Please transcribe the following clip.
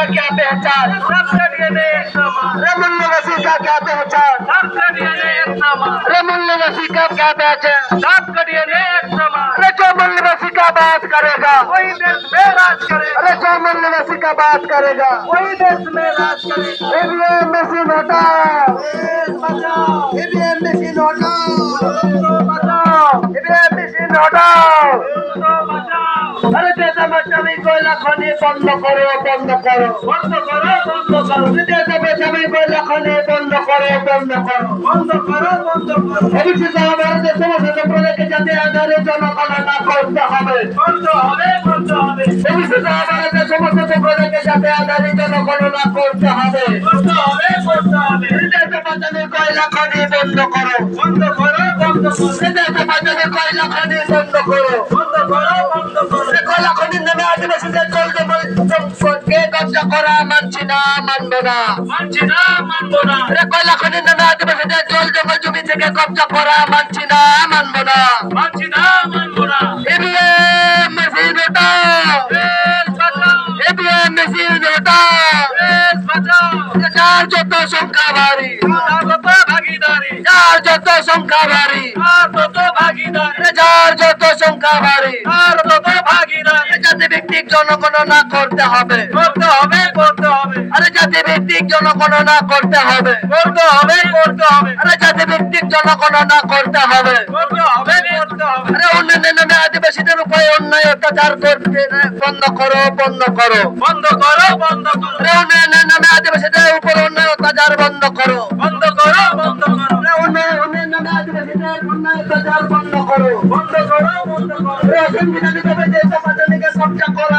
क्या पहचान, सबसे डीएनए एक समान, मूल्यवासी का क्या पहचान, सबसे डीएनए एक समान, मूल्यवासी का क्या पहचान, सबका डीएनए एक समान। जो मूल्यवासी का बात करेगा वही देश में राज करेगा, जो मूल्यवासी का बात करेगा वही देश में राज करेगा। ईवीएम मशीन हटाओ, देश बचाओ, ईवीएम मशीन हटाओ, तो बचाओ, ईवीएम मशीन हटाओ। तो बचाओ। अरे देश में जमी कोयला खनि बंद करो, बंद करो, बंद करो, बंद करो, देश में जमी कोयला खनि बंद करो, बंद करो। बंद करो, बंद करो। ভবিষ্যৎ আমাদের সমস্ত প্রজেক্টকে যাতে আধারে জনগণনা করতে হবে, করতে হবে, করতে হবে, ভবিষ্যৎ আমাদের সমস্ত প্রজেক্টকে যাতে আধারে জনগণনা করতে হবে। করতে হবে, করতে হবে। দেশ বাঁচানো কয়লা খনি বন্ধ করো, বন্ধ করো, বন্ধ করো, দেশ বাঁচানো কয়লা খনি বন্ধ করো। বন্ধ করো, বন্ধ করো। কয়লা খনির নামে আদিবাসীদের চলতে কে কবজা করা মানছি না, মানবো না। মানছি না, মানবো না। কয়লা খনির নামে আদিবাসীদের জল জঙ্গল জমি থেকে কবজা করা মানছি না, মানবো না। মানছি না, মানবো না। ईवीएम मशीन हटाओ, দেশ বাঁচাও, ईवीएम मशीन हटाओ। দেশ বাঁচাও। যার যত সংখ্যা ভারী, আর তত ভাগিদারি, যার যত সংখ্যা ভারী, আর তত ভাগিদারি, যার যত সংখ্যা ভারী। আর তত ভাগিদারি। জাতি ভিত্তিক জনগণনা করতে হবে, করতে হবে, করতে হবে, আরে জাতি ভিত্তিক জনগণনা করতে হবে, করতে হবে, করতে হবে, আরে জাতি ভিত্তিক জনগণনা করতে হবে। করতে হবে, করতে হবে। আরে উন্নয়নের নামে আদিবাসীদের উপরে অন্যায় অত্যাচার করতে বন্ধ করো, বন্ধ করো। বন্ধ করো, বন্ধ করো, আরে উন্নয়নের নামে আদিবাসীদের উপর অন্যায় অত্যাচার বন্ধ করো। বন্ধ করো, বন্ধ করো, আরে উন্নয়নের নামে আদিবাসীদের অন্যায় অত্যাচার বন্ধ করো। বন্ধ করো, বন্ধ করো। আরে অসংবিধানিকভাবে দেশ বাঁচানোকে কবজা করা